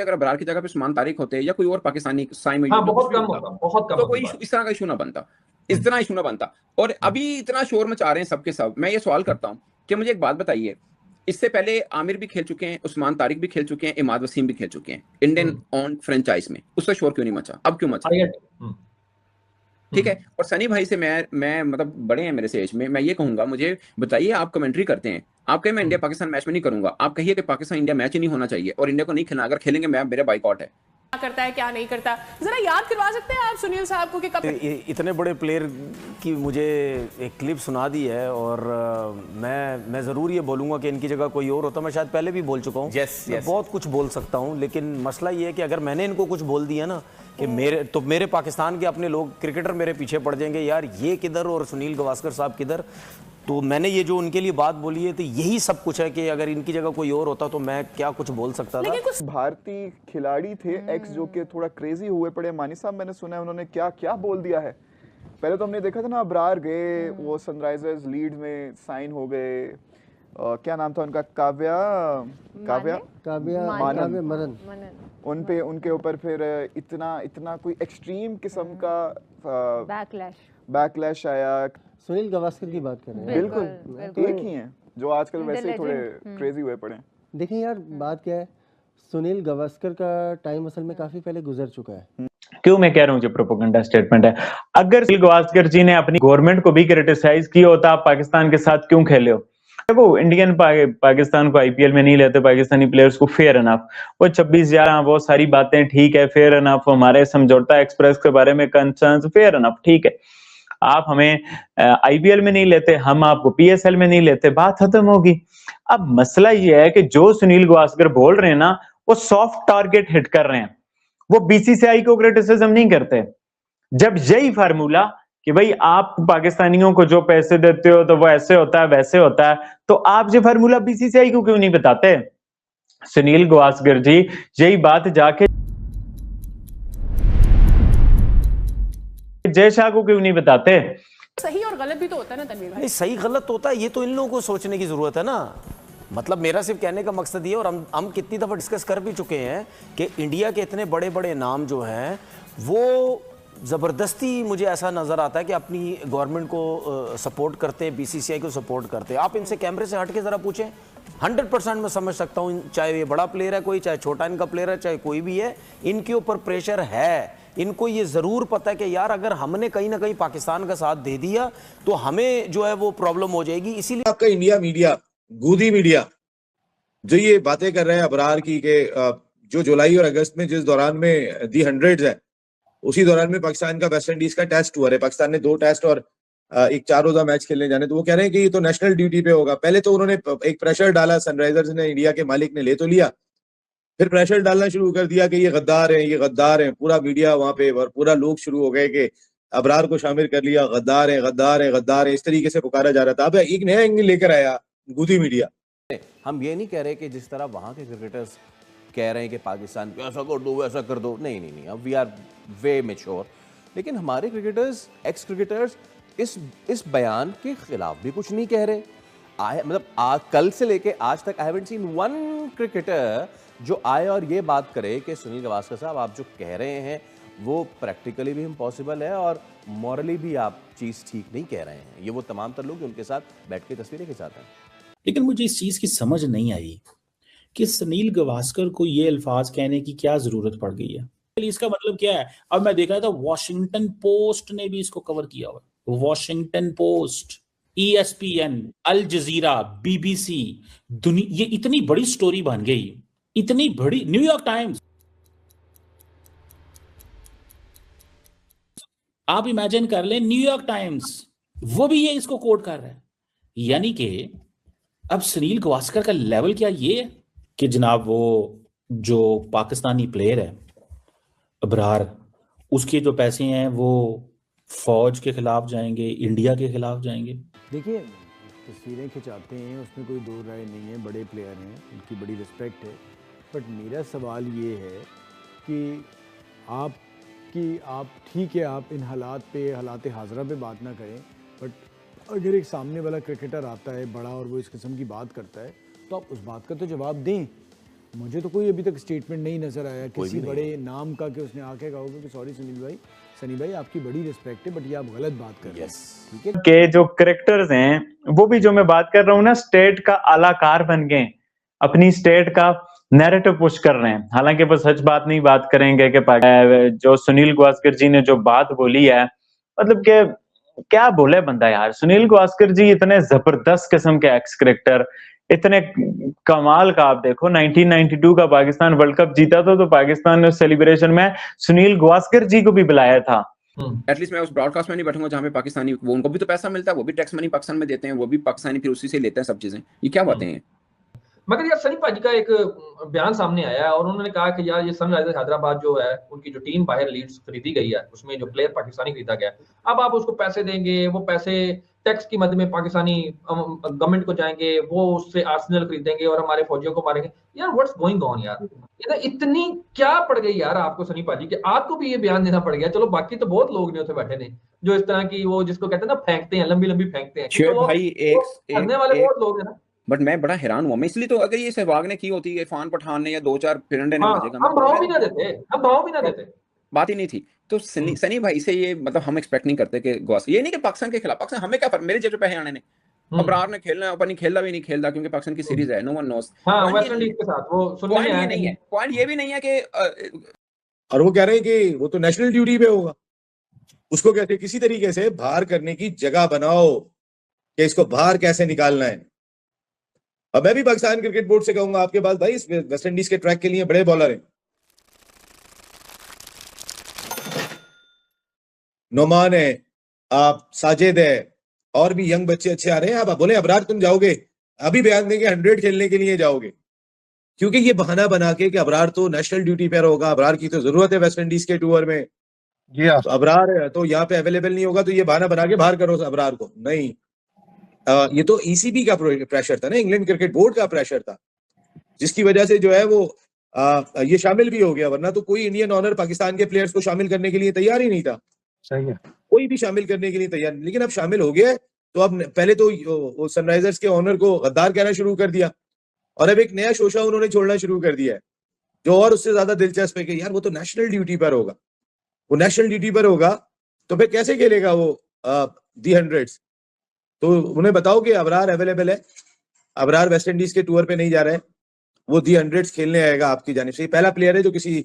अगर अबरार की जगह पे उस्मान तारिक होते या कोई और पाकिस्तानी साइम हाँ, बहुत कम होता, बहुत कम तो होती कोई बात। इस तरह का इशू ना बनता, इस तरह इशू ना बनता। और अभी इतना शोर मचा रहे हैं सबके सब। मैं ये सवाल करता हूँ कि मुझे एक बात बताइए, इससे पहले आमिर भी खेल चुके हैं, उस्मान तारिक भी खेल चुके हैं, इमाद वसीम भी खेल चुके हैं इंडियन ऑन फ्रेंचाइज में, उससे शोर क्यों नहीं मचा? अब क्यों मचा? ठीक है। और सनी भाई से मैं मतलब बड़े हैं मेरे से एज में, मैं ये कहूंगा, मुझे बताइए, आप कमेंट्री करते हैं, आप कहें मैं इंडिया पाकिस्तान मैच में नहीं करूंगा, आप कहिए कि पाकिस्तान इंडिया मैच ही नहीं होना चाहिए और इंडिया को नहीं खेलना, अगर खेलेंगे मैं मेरा बाइकआउट है। क्या करता है क्या नहीं करता, जरा याद करवा सकते हैं आप सुनील साहब को कि कब इतने बड़े प्लेयर की मुझे एक क्लिप सुना दी है और मैं ज़रूर ये बोलूँगा कि इनकी जगह कोई और होता, मैं शायद पहले भी बोल चुका हूँ। मैं बहुत कुछ बोल सकता हूँ, लेकिन मसला ये है कि अगर मैंने इनको कुछ बोल दिया ना कि मेरे पाकिस्तान के अपने लोग क्रिकेटर मेरे पीछे पड़ जाएंगे, यार ये किधर और सुनील गावस्कर साहब किधर। तो मैंने ये जो उनके लिए बात बोली है, तो यही सब कुछ है कि अगर इनकी जगह कोई और होता तो मैं क्या कुछ बोल सकता था। भारतीय खिलाड़ी थे एक्स जो कि थोड़ा क्रेजी हुए पड़े। मानी साहब, मैंने सुना है उन्होंने क्या क्या बोल दिया है। पहले तो हमने देखा था ना, अबरार गए, वो सनराइजर्स लीड में साइन हो गए, क्या नाम था उनका, काव्या मनन। उन पे उनके ऊपर फिर इतना कोई एक्सट्रीम किस्म का बैकलैश आया। सुनील गावस्कर की बात कर रहे हैं। बिल्कुल एक ही हैं जो आजकल वैसे थोड़े क्रेजी हुए पड़े हैं। देखें यार, बात क्या है, सुनील गावस्कर का टाइम असल में काफी पहले गुजर चुका है। क्यों मैं कह रहा हूँ जो प्रोपेगेंडा स्टेटमेंट है, अगर सुनील गावस्कर जी ने अपनी गवर्नमेंट को भी क्रिटिसाइज किया होता, आप पाकिस्तान के साथ क्यों खेले हो? वो इंडियन पाकिस्तान को आईपीएल में नहीं लेते पाकिस्तानी प्लेयर्स को, फेयर एनफ। वो 26/11 वो सारी बातें ठीक है, फेयर एनफ। हमारे समझौता एक्सप्रेस के बारे में कंसर्न, फेयर एनफ, ठीक है। आप हमें आईपीएल में नहीं लेते, हम आपको पीएसएल में नहीं लेते, बात खत्म होगी। अब मसला ये है कि जो सुनील गावस्कर बोल रहे हैं ना, वो सॉफ्ट टारगेट हिट कर रहे हैं, वो बीसीसीआई को क्रिटिसिज्म नहीं करते। जब यही फार्मूला कि भाई आप पाकिस्तानियों को जो पैसे देते हो तो वो ऐसे होता है वैसे होता है, तो आप ये फार्मूला बीसीसीआई को क्यों नहीं बताते? सुनील गावस्कर जी यही बात जाके जय शाह को क्यों नहीं बताते? सही और गलत भी तो होता है ना तनवीर भाई। सही गलत होता है, ये तो इन लोगों को सोचने की जरूरत है ना। मतलब मेरा सिर्फ कहने का मकसद ये, और हम कितनी दफा डिस्कस कर भी चुके हैं कि इंडिया के इतने बड़े बड़े नाम जो हैं वो ज़बरदस्ती, मुझे ऐसा नज़र आता है कि अपनी गवर्नमेंट को सपोर्ट करते हैं, बीसीसीआई को सपोर्ट करते हैं। आप इनसे कैमरे से हट के ज़रा पूछें, 100% मैं समझ सकता हूँ, चाहे ये बड़ा प्लेयर है कोई, चाहे छोटा इनका प्लेयर है, चाहे कोई भी है, इनके ऊपर प्रेशर है। इनको ये ज़रूर पता है कि यार अगर हमने कहीं ना कहीं पाकिस्तान का साथ दे दिया तो हमें जो है वो प्रॉब्लम हो जाएगी। इसीलिए आपका इंडिया मीडिया, गूदी मीडिया जो ये बातें कर रहे हैं अबरार की के जो जुलाई और अगस्त में जिस दौरान में दी 100 है, उसी दौरान में पाकिस्तान का वेस्ट इंडीज का टेस्ट हुआ है। पाकिस्तान ने 2 टेस्ट और एक 4 रोजा मैच खेलने जाने, तो वो कह रहे हैं कि ये तो नेशनल ड्यूटी पे होगा। पहले तो उन्होंने एक प्रेशर डाला, सनराइजर्स ने, इंडिया के मालिक ने ले तो लिया, फिर प्रेशर डालना शुरू कर दिया कि ये गद्दार हैं, ये गद्दार हैं। पूरा मीडिया वहां पे और पूरा लोग शुरू हो गए कि अबरार को शामिल कर लिया, गद्दार है, गद्दार है, गद्दार है, इस तरीके से पुकारा जा रहा था। अब एक नया एंगल लेकर आया गूदी मीडिया। हम ये नहीं कह रहे कि जिस तरह वहां के क्रिकेटर्स कह रहे हैं कि पाकिस्तान को ऐसा कर दो वैसा कर दो, नहीं नहीं नहीं, अब वी आर वे मैच्योर। लेकिन हमारे क्रिकेटर्स, एक्स क्रिकेटर्स इस बयान के खिलाफ भी कुछ नहीं कह रहे। मतलब कल से लेके आज तक I haven't seen one cricketer जो आए और ये बात करे कि सुनील गावस्कर साहब आप जो कह रहे हैं वो प्रैक्टिकली भी इम्पॉसिबल है और मॉरली भी आप चीज़ ठीक नहीं कह रहे हैं। ये वो तमाम तर लोग उनके साथ बैठ के तस्वीरें खिंचाते हैं। लेकिन मुझे इस चीज़ की समझ नहीं आई कि सुनील गावस्कर को ये अल्फाज कहने की क्या जरूरत पड़ गई है। इसका मतलब क्या है? अब मैं देख रहा था वॉशिंगटन पोस्ट ने भी इसको कवर किया हुआ। वॉशिंगटन पोस्ट, ESPN, अल जजीरा, BBC, ये इतनी बड़ी स्टोरी बन गई, इतनी बड़ी। न्यूयॉर्क टाइम्स, आप इमेजिन कर लें, न्यूयॉर्क टाइम्स वो भी ये इसको कोट कर रहा है। यानी कि अब सुनील गावस्कर का लेवल क्या ये है कि जनाब वो जो पाकिस्तानी प्लेयर है अबरार, उसके जो पैसे हैं वो फौज के खिलाफ जाएंगे, इंडिया के खिलाफ जाएंगे। देखिए, तस्वीरें खिंचाते हैं, उसमें कोई दो राय नहीं है, बड़े प्लेयर हैं, उनकी बड़ी रिस्पेक्ट है। बट मेरा सवाल ये है कि आप ठीक है, आप इन हालात हाजरा पे बात ना करें, बट अगर एक सामने वाला क्रिकेटर आता है बड़ा और वो इस किस्म की बात करता है तो आप उस बात का तो जवाब दें। मुझे तो कोई अभी तक स्टेटमेंट नहीं नजर आया किसी बड़े नाम का कि उसने आके कहा होगा कि सॉरी सुनील भाई, सनी भाई आपकी बड़ी रिस्पेक्ट है बट ये आप गलत बात कर रहे हैं। ठीक है के जो करेक्टर्स हैं वो भी जो मैं बात कर रहा हूँ ना, स्टेट का आलाकार बन गए, अपनी स्टेट का नैरेटिव पुश कर रहे हैं। हालांकि वो सच बात नहीं बात करेंगे कि जो सुनील गावस्कर जी ने जो बात बोली है, मतलब कि क्या बोले बंदा यार। सुनील गावस्कर जी इतने जबरदस्त किस्म के एक्स करेक्टर, इतने कमाल का। आप देखो 1992 का पाकिस्तान वर्ल्ड कप जीता था तो पाकिस्तान ने उस सेलिब्रेशन में सुनील गावस्कर जी को भी बुलाया था। एटलीस्ट मैं उस ब्रॉडकास्ट में नहीं बैठूंगा जहां पे पाकिस्तानी, वो उनको भी तो पैसा मिलता है, वो भी टैक्स मनी पाकिस्तान में देते हैं, वो भी पाकिस्तानी फिर उसी से लेते हैं सब चीजें। ये क्या बातें हैं? मगर यार सनी भाजी का एक बयान सामने आया है और उन्होंने कहा कि यार ये सनराइजर्स हैदराबाद जो है उनकी जो टीम बाहर लीड्स खरीदी गई है उसमें जो प्लेयर पाकिस्तानी खरीदा गया, अब आप उसको पैसे देंगे, वो पैसे टैक्स की मद में पाकिस्तानी गवर्नमेंट को जाएंगे, वो उससे आर्सेनल खरीदेंगे और हमारे फौजियों को मारेंगे। यार व्हाट्स गोइंग ऑन यार, ये इतनी क्या पड़ गई यार आपको सनी भाजी कि आपको भी ये बयान देना पड़ गया। चलो बाकी तो बहुत लोग ने उसे बैठे थे जो इस तरह की वो जिसको कहते हैं ना फेंकते हैं, लंबी लंबी फेंकते हैं, तो भाई करने वाले बहुत लोग हैं ना। बट मैं बड़ा हैरान हुआ मैं, इसलिए तो अगर ये सहवाग ने की होती, इरफान पठान ने या 2-4 फिरंडे ने हम भाव भी ना देते, हम भाव भी ना देते, बात ही नहीं थी। तो सनी भाई से ये मतलब हम एक्सपेक्ट नहीं करते कि ये नहीं कि पाकिस्तान के खिलाफ, पाकिस्तान हमें क्या फर्क, मेरे जेब पे पैसे आने ने, अबरार ने खेलना है, अपन खेलना भी नहीं खेलता क्योंकि पाकिस्तान की सीरीज है, नो वन नोस। हां वेस्ट इंडीज के साथ वो सुनने में आया नहीं है, पॉइंट ये भी नहीं है कि और वो कह रहे हैं कि वो तो नेशनल ड्यूटी पे होगा, उसको कहते किसी तरीके से बाहर करने की जगह बनाओ कि इसको बाहर कैसे निकालना है। अब मैं भी पाकिस्तान क्रिकेट बोर्ड से कहूंगा आपके पास भाई वेस्ट इंडीज के ट्रैक के लिए बड़े बॉलर हैं, नोमान है, आप साजिद है, और भी यंग बच्चे अच्छे आ रहे हैं। आप बोले अबरार तुम जाओगे, अभी बयान देंगे 100 खेलने के लिए जाओगे, क्योंकि ये बहाना बना के कि अबरार तो नेशनल ड्यूटी पर होगा, अबरार की तो जरूरत है वेस्ट इंडीज के टूर में, तो अबरार तो यहाँ पे अवेलेबल नहीं होगा, तो ये बहाना बना के बाहर करो अबरार को। नहीं, ये तो ईसीबी का प्रेशर था ना, इंग्लैंड क्रिकेट बोर्ड का प्रेशर था, जिसकी वजह से जो है वो ये शामिल भी हो गया, वरना तो कोई इंडियन ऑनर पाकिस्तान के प्लेयर्स को शामिल करने के लिए तैयार ही नहीं था। सही है, कोई भी शामिल करने के लिए तैयार नहीं, लेकिन अब शामिल हो गया। तो अब पहले तो सनराइजर्स के ऑनर को गद्दार कहना शुरू कर दिया, और अब एक नया शोशा उन्होंने छोड़ना शुरू कर दिया है, जो और उससे ज्यादा दिलचस्प है कि यार वो तो नेशनल ड्यूटी पर होगा, वो नेशनल ड्यूटी पर होगा तो फिर कैसे खेलेगा वो दी 100s। तो उन्हें बताओ कि अबरार अवेलेबल है, अबरार वेस्ट इंडीज के टूर पे नहीं जा रहे हैं, वो दी 100s खेलने आएगा आपकी जानिब से। पहला प्लेयर है जो किसी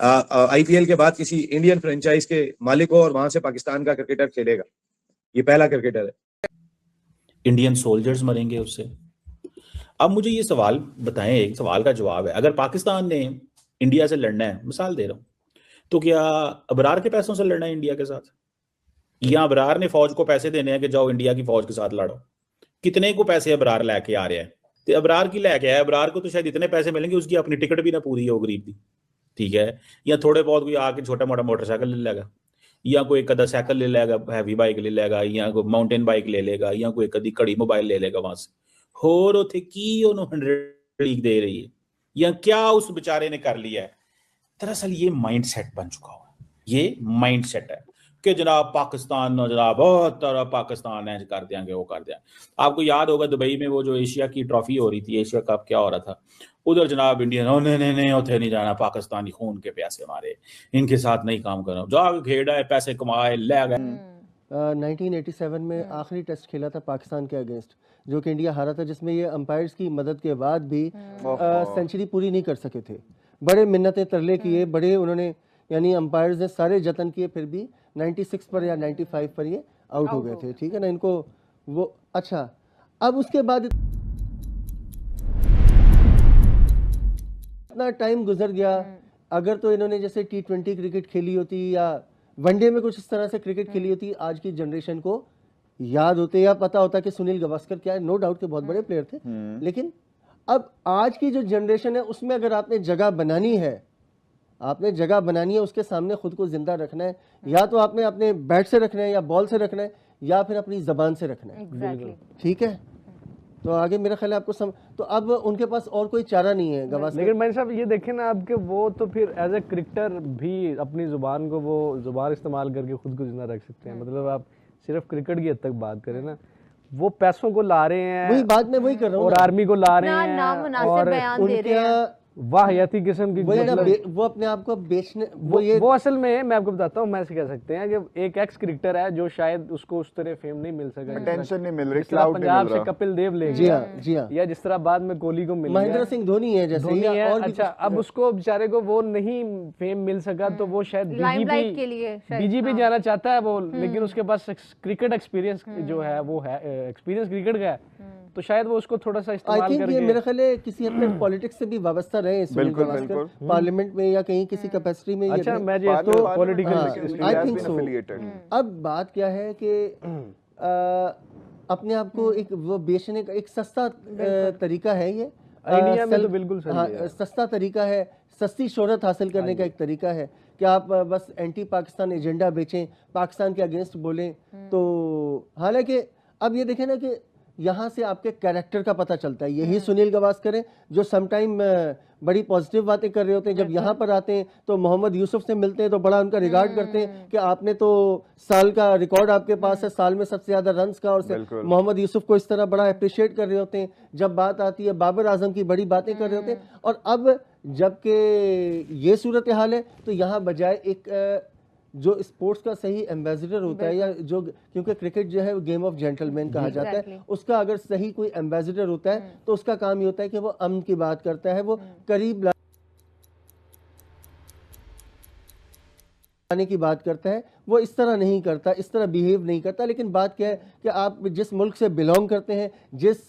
आईपीएल के बाद किसी इंडियन फ्रेंचाइज के मालिक हो और वहां से पाकिस्तान का क्रिकेटर खेलेगा, ये पहला क्रिकेटर है। इंडियन सोल्जर्स मरेंगे उससे। अब मुझे ये सवाल बताएं, एक सवाल का जवाब है, अगर पाकिस्तान ने इंडिया से लड़ना है, मिसाल दे रहा हूं, तो क्या अबरार के पैसों से लड़ना है इंडिया के साथ, या अबरार ने फौज को पैसे देने हैं कि जाओ इंडिया की फौज के साथ लड़ो? कितने को पैसे अबरार लेके आ रहे हैं? तो अबरार की लेके आया, अबरार को तो शायद इतने पैसे मिलेंगे उसकी अपनी टिकट भी ना पूरी हो गरीब की, ठीक है, या थोड़े बहुत कोई आके छोटा मोटा मोटरसाइकिल ले लेगा, या कोई एक अदा साइकिल ले लेगा, हैवी बाइक ले लेगा, या कोई माउंटेन बाइक ले लेगा, या कोई एक अदी घड़ी मोबाइल ले लेगा वहां से। होर उथे की उन्होंने 100 लीग दे रही है, या क्या उस बेचारे ने कर लिया है? दरअसल ये माइंड सेट बन चुका हुआ, ये माइंड सेट है कि जनाब पाकिस्तान जनाब बहुत तरह पाकिस्तान है, कर देंगे वो कर देंगे। आपको याद होगा दुबई में वो जो एशिया की ट्रॉफी हो रही थी, एशिया कप क्या हो रहा था, उधर जनाब इंडियन नहीं उठे नहीं जाना, पाकिस्तानी खून के प्यासे हमारे, इनके साथ नहीं काम करना, जाके खेड़ा है, पैसे कमाए, ले गए। 1987 में आखिरी टेस्ट खेला था पाकिस्तान के अगेंस्ट, जो कि इंडिया हारा था, जिसमें ये अंपायर्स की मदद के बाद भी सेंचुरी पूरी नहीं कर सके थे। बड़े मिन्नतें तरले किए, बड़े उन्होंने, यानी अंपायर्स ने सारे जतन किए, फिर भी 96 पर या 95 पर ये आउट हो गए थे, ठीक है ना, इनको वो। अच्छा, अब उसके बाद इतना टाइम गुजर गया, अगर तो इन्होंने जैसे T20 क्रिकेट खेली होती या वनडे में कुछ इस तरह से क्रिकेट खेली होती, आज की जनरेशन को याद होते या पता होता कि सुनील गावस्कर क्या है। नो डाउट के बहुत बड़े प्लेयर थे, लेकिन अब आज की जो जनरेशन है उसमें अगर आपने जगह बनानी है, आपने जगह बनानी है, उसके सामने खुद को जिंदा रखना है, या तो आपने अपने बैट से रखना है, या बॉल से रखना है, या फिर अपनी जबान से रखना है, ठीक है। तो आगे मेरा ख्याल है आपको तो अब उनके पास और कोई चारा नहीं है गावस्कर। लेकिन मैंने साहब ये देखे ना आपके, वो तो फिर एज ए क्रिकेटर भी अपनी जुबान को, वो जुबान इस्तेमाल करके खुद को जिंदा रख सकते हैं। मतलब आप सिर्फ क्रिकेट की हद तक बात करें ना, वो पैसों को ला रहे हैं, वही बात मैं वही कर रहा हूँ, और आर्मी को ला रहे हैं, और वाहियाती किस्म की, मतलब वो अपने आप को बेचने वो असल में मैं आपको बताता हूँ, मैं ऐसे कह सकते हैं कि एक एक्स क्रिकेटर है जो शायद उसको उस तरह फेम नहीं मिल सका, अटेंशन नहीं मिल रही, क्लाउड नहीं मिल रहा, पंजाब से कपिल देव ले गया, जी हाँ, या जिस तरह बाद में कोहली को मिल गया, महेंद्र सिंह धोनी है जैसे, धोनी है, और अच्छा अब उसको बेचारे को वो नहीं फेम मिल सका, तो वो शायद बीजीपी जाना चाहता है वो, लेकिन उसके पास क्रिकेट एक्सपीरियंस जो है वो है, एक्सपीरियंस क्रिकेट का है, तो शायद वो उसको थोड़ा सा इस्तेमाल करके, मेरा ख्याल है किसी हद तक पॉलिटिक्स से भी वाबस्ता रहे सुनील गावस्कर, पार्लियामेंट में या कहीं किसी कैपेसिटी में। अच्छा मैं तो पॉलिटिकल आई थिंक सो। अब बात क्या है कि अपने आप को एक वो बेचने का एक सस्ता तरीका है ये इंडिया में, तो बिल्कुल सस्ता तरीका है, सस्ती शोहरत हासिल करने का एक तरीका है कि आप बस एंटी पाकिस्तान एजेंडा बेचें, पाकिस्तान के अगेंस्ट बोलें। तो हालांकि अब ये देखें ना कि यहाँ से आपके कैरेक्टर का पता चलता है। यही सुनील गावस्कर है जो समटाइम बड़ी पॉजिटिव बातें कर रहे होते हैं, जब यहाँ पर आते हैं तो मोहम्मद यूसुफ से मिलते हैं तो बड़ा उनका रिगार्ड करते हैं कि आपने तो साल का रिकॉर्ड आपके पास है, साल में सबसे ज्यादा रन्स का, और मोहम्मद यूसुफ को इस तरह बड़ा अप्रिशिएट कर रहे होते हैं। जब बात आती है बाबर आजम की बड़ी बातें कर रहे होते हैं। और अब जबकि ये सूरत हाल है तो यहाँ बजाय एक जो स्पोर्ट्स का सही एम्बेसडर होता है, या जो, क्योंकि क्रिकेट जो है वो गेम ऑफ जेंटलमैन कहा जाता है, उसका अगर सही कोई एम्बेसडर होता है तो उसका काम ये होता है कि वो अमन की बात करता है, वो करीब लाने की बात करता है, वो इस तरह नहीं करता, इस तरह बिहेव नहीं करता। लेकिन बात क्या है कि आप जिस मुल्क से बिलोंग करते हैं, जिस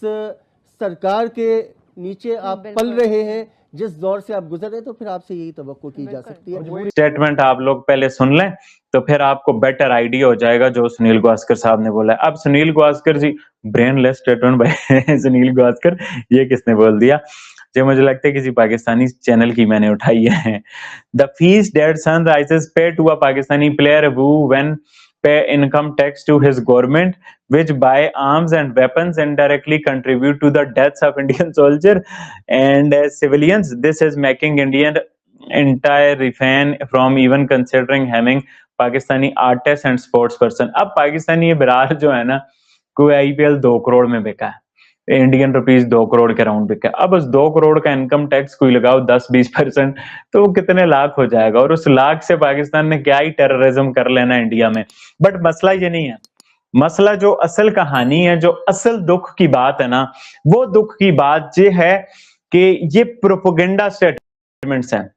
सरकार के नीचे आप पल रहे हैं, जिस दौर से आप गुजर रहे हैं, तो फिर आपसे यही तवक्को की जा सकती है। स्टेटमेंट आप लोग पहले सुन लें तो फिर आपको बेटर आइडिया हो जाएगा जो सुनील गावस्कर साहब ने बोला है। अब सुनील गावस्कर जी, ब्रेनलेस स्टेटमेंट भाई सुनील गावस्कर, ये किसने बोल दिया? जो मुझे लगता है किसी पाकिस्तानी चैनल की मैंने उठाई है। The fees that Sunrisers pay to a Pakistani player who when pay income tax to his government, which buy arms and weapons and directly contribute to the deaths of Indian soldiers and civilians. This is making Indian entire refrain from even considering having Pakistani artists and sports person. अब पाकिस्तानी बरार जो है ना, कोई IPL 2 crore में बिका है, Indian rupees 2 crore के round बिका। अब उस 2 करोड़ का इनकम टैक्स कोई लगाओ 10-20%, तो वो कितने लाख हो जाएगा। और उस लाख से पाकिस्तान ने क्या ही टेररिज्म कर लेना इंडिया में। बट मसला ये नहीं है, मसला जो असल कहानी है, जो असल दुख की बात है ना, वो दुख की बात ये है कि ये प्रोपेगेंडा स्टेटमेंट्स हैं।